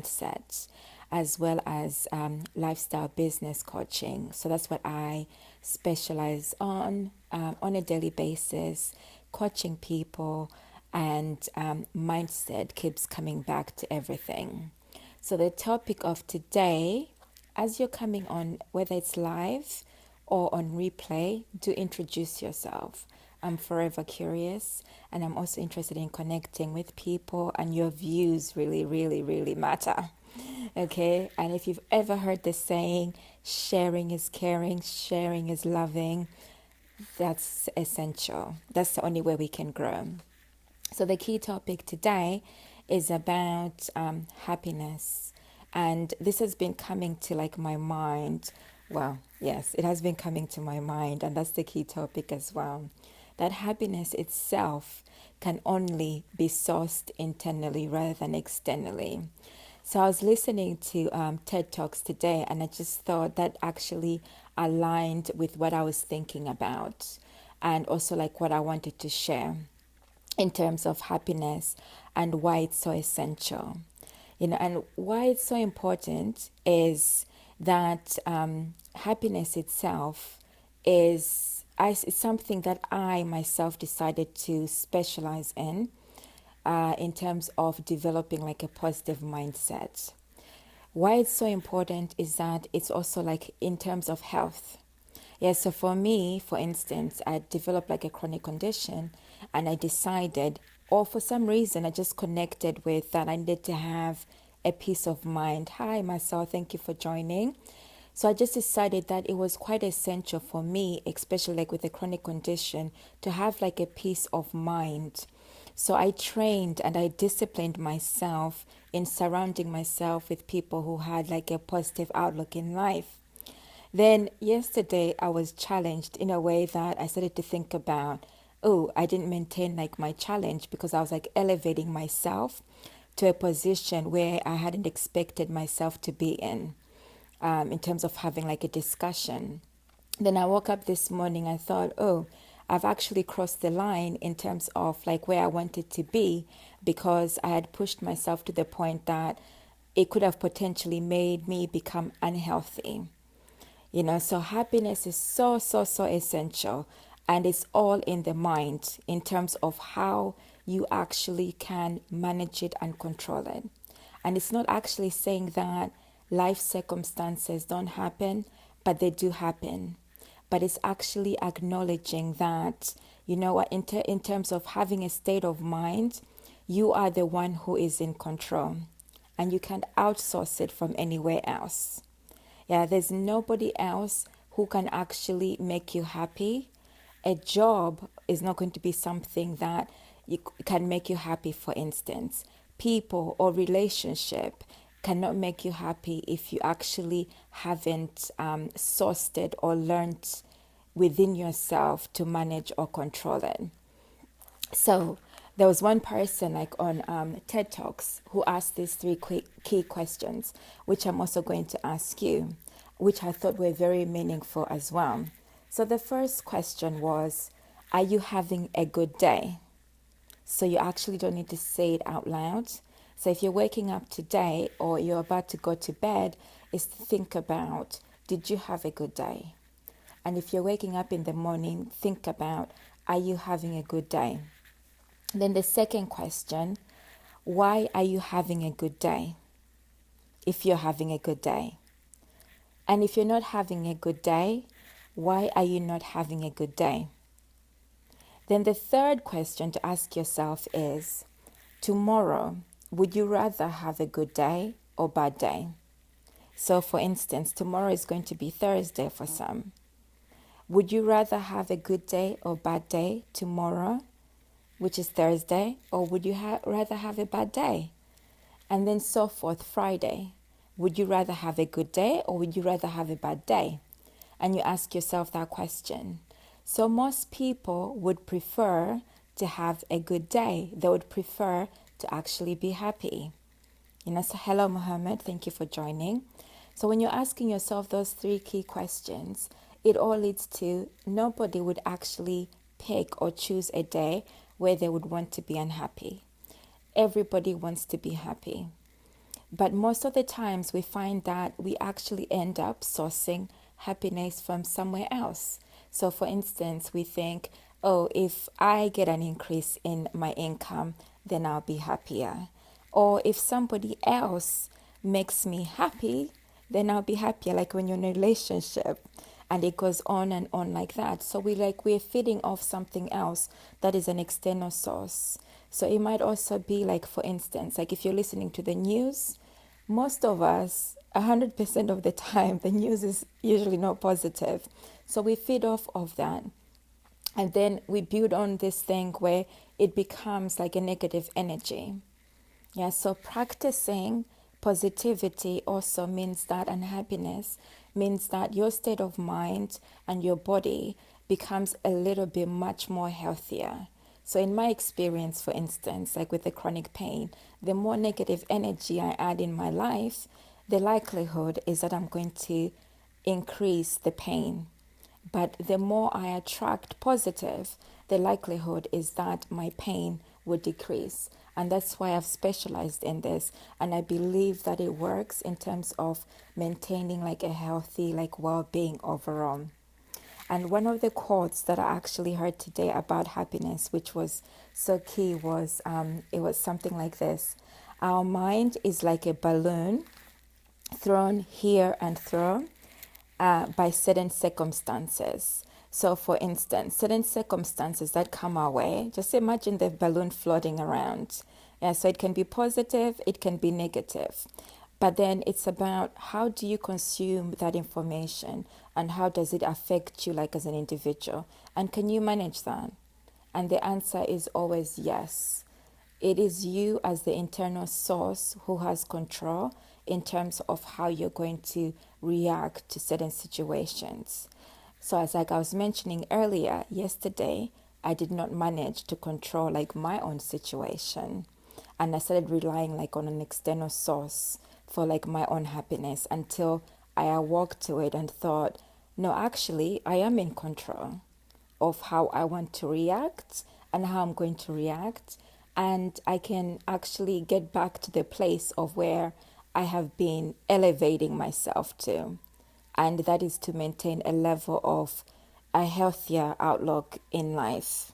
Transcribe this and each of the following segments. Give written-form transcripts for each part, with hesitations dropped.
mindset, as well as lifestyle business coaching. So that's what I specialize on a daily basis, coaching people, and mindset keeps coming back to everything. So the topic of today, as you're coming on, whether it's live or on replay, do introduce yourself. I'm forever curious, and I'm also interested in connecting with people, and your views really, really, really matter. Okay, and if you've ever heard the saying, sharing is caring, sharing is loving, that's essential. That's the only way we can grow. So the key topic today is about happiness, and this has been coming to like my mind. Well, yes, it has been coming to my mind, and that's the key topic as well. That happiness itself can only be sourced internally rather than externally. So I was listening to TED Talks today, and I just thought that actually aligned with what I was thinking about, and also like what I wanted to share in terms of happiness and why it's so essential. And why it's so important is that happiness itself is something that I myself decided to specialize in terms of developing like a positive mindset. Why it's so important is that it's also like in terms of health. Yeah, so for me, for instance, I developed like a chronic condition, and I decided, or for some reason, I just connected with that I needed to have a peace of mind. Hi, Marcel, thank you for joining. So I just decided that it was quite essential for me, especially like with a chronic condition, to have like a peace of mind. So I trained and I disciplined myself in surrounding myself with people who had like a positive outlook in life. Then yesterday I was challenged in a way that I started to think about, oh, I didn't maintain like my challenge because I was like elevating myself to a position where I hadn't expected myself to be in terms of having like a discussion. Then I woke up this morning, I thought, oh, I've actually crossed the line in terms of like where I wanted to be, because I had pushed myself to the point that it could have potentially made me become unhealthy. So happiness is so, so, so essential. And it's all in the mind in terms of how you actually can manage it and control it. And it's not actually saying that life circumstances don't happen, but they do happen. But it's actually acknowledging that, what, in terms of having a state of mind, you are the one who is in control, and you can't outsource it from anywhere else. Yeah, there's nobody else who can actually make you happy. A job is not going to be something that can make you happy, for instance. People or relationship cannot make you happy if you actually haven't sourced it or learned within yourself to manage or control it. So there was one person like on TED Talks who asked these three key questions, which I'm also going to ask you, which I thought were very meaningful as well. So the first question was, are you having a good day? So you actually don't need to say it out loud. So if you're waking up today or you're about to go to bed, is to think about, did you have a good day? And if you're waking up in the morning, think about, are you having a good day? Then the second question, why are you having a good day? If you're having a good day. And if you're not having a good day, why are you not having a good day? Then the third question to ask yourself is, tomorrow, would you rather have a good day or bad day? So for instance, tomorrow is going to be Thursday for some. Would you rather have a good day or bad day tomorrow, which is Thursday, or would you rather have a bad day? And then so forth, Friday. Would you rather have a good day or would you rather have a bad day? And you ask yourself that question. So most people would prefer to have a good day. They would prefer to actually be happy. So hello, Mohammed. Thank you for joining. So when you're asking yourself those three key questions, it all leads to nobody would actually pick or choose a day where they would want to be unhappy. Everybody wants to be happy. But most of the times we find that we actually end up sourcing happiness from somewhere else. So, for instance, we think, oh, if I get an increase in my income, then I'll be happier. Or if somebody else makes me happy, then I'll be happier. Like when you're in a relationship and it goes on and on like that. So we're feeding off something else that is an external source. So it might also be like, for instance, like if you're listening to the news, most of us, 100% of the time, the news is usually not positive. So we feed off of that. And then we build on this thing where it becomes like a negative energy. Yeah, so practicing positivity also means that, and happiness means that your state of mind and your body becomes a little bit much more healthier. So, in my experience, for instance, like with the chronic pain, the more negative energy I add in my life, the likelihood is that I'm going to increase the pain. But the more I attract positive, the likelihood is that my pain would decrease. And that's why I've specialized in this. And I believe that it works in terms of maintaining like a healthy, like well-being overall. And one of the quotes that I actually heard today about happiness, which was so key, was it was something like this: our mind is like a balloon thrown here and thrown by certain circumstances. So, for instance, certain circumstances that come our way, just imagine the balloon floating around. Yeah, so it can be positive, it can be negative. But then it's about how do you consume that information and how does it affect you, like as an individual? And can you manage that? And the answer is always yes. It is you as the internal source who has control in terms of how you're going to react to certain situations. So as like I was mentioning earlier, yesterday, I did not manage to control like my own situation. And I started relying like on an external source for like my own happiness until I awoke to it and thought, no, actually, I am in control of how I want to react and how I'm going to react. And I can actually get back to the place of where I have been elevating myself to. And that is to maintain a level of a healthier outlook in life.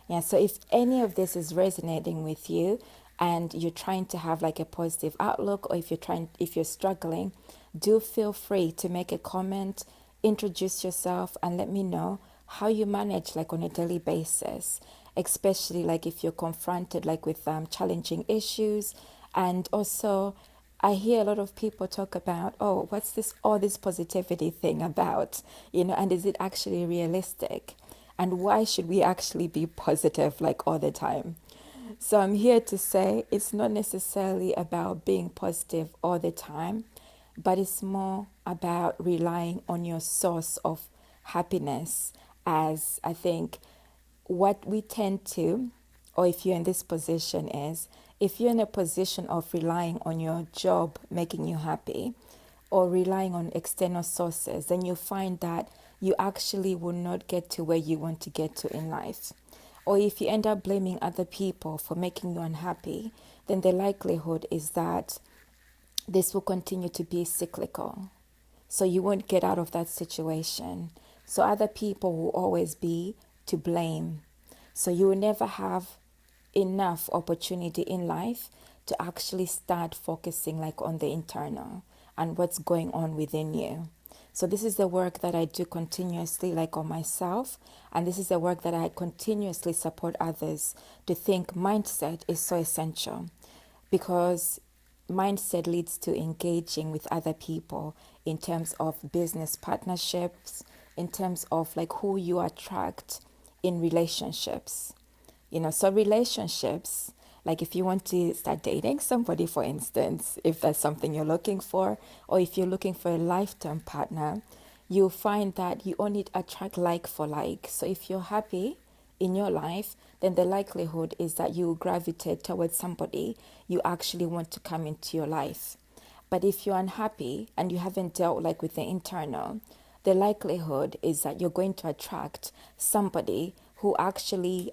Yeah, so if any of this is resonating with you and you're trying to have like a positive outlook, or if you're struggling, do feel free to make a comment, introduce yourself, and let me know how you manage like on a daily basis, especially like if you're confronted like with challenging issues. And also I hear a lot of people talk about, oh, what's this all this positivity thing about, and is it actually realistic, and why should we actually be positive like all the time? So I'm here to say it's not necessarily about being positive all the time, but it's more about relying on your source of happiness. As I think what we tend to, or if you're in this position, is if you're in a position of relying on your job making you happy or relying on external sources, then you find that you actually will not get to where you want to get to in life. Or if you end up blaming other people for making you unhappy, then the likelihood is that this will continue to be cyclical. So you won't get out of that situation. So other people will always be to blame. So you will never have enough opportunity in life to actually start focusing like on the internal and what's going on within you. So this is the work that I do continuously like on myself, and this is the work that I continuously support others to think. Mindset is so essential because mindset leads to engaging with other people in terms of business partnerships, in terms of like who you attract in relationships. So relationships, like if you want to start dating somebody, for instance, if that's something you're looking for, or if you're looking for a lifetime partner, you'll find that you only attract like for like. So if you're happy in your life, then the likelihood is that you will gravitate towards somebody you actually want to come into your life. But if you're unhappy and you haven't dealt like with the internal, the likelihood is that you're going to attract somebody who actually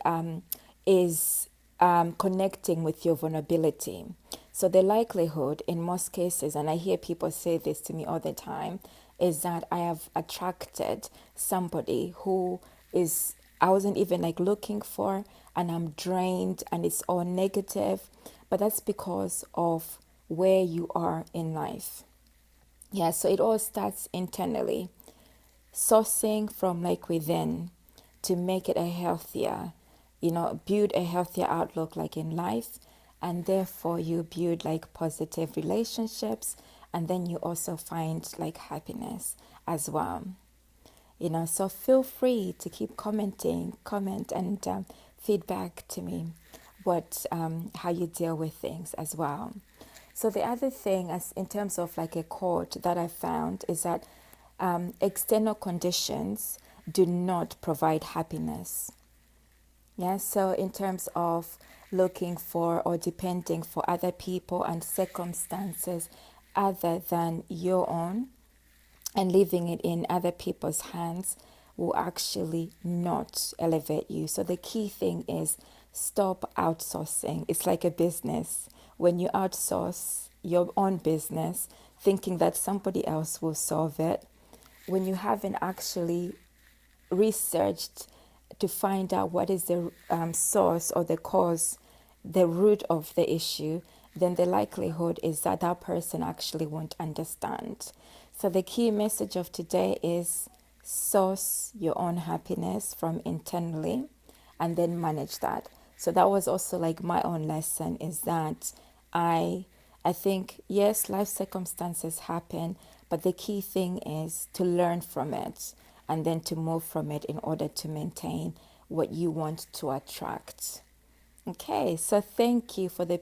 is connecting with your vulnerability. So the likelihood in most cases, and I hear people say this to me all the time, is that I have attracted somebody who is, I wasn't even like looking for, and I'm drained and it's all negative. But that's because of where you are in life. Yeah, so it all starts internally, sourcing from like within to make it a healthier, build a healthier outlook like in life. And therefore you build like positive relationships, and then you also find like happiness as well. So feel free to keep comment and feedback to me what how you deal with things as well. So the other thing, as in terms of like a quote that I found, is that external conditions do not provide happiness. Yeah, so in terms of looking for or depending for other people and circumstances other than your own, and leaving it in other people's hands, will actually not elevate you. So the key thing is stop outsourcing. It's like a business. When you outsource your own business, thinking that somebody else will solve it, when you haven't actually researched to find out what is the source or the cause, the root of the issue, then the likelihood is that that person actually won't understand. So the key message of today is source your own happiness from internally and then manage that. So that was also like my own lesson, is that I think, yes, life circumstances happen, but the key thing is to learn from it and then to move from it in order to maintain what you want to attract. Okay, so thank you for the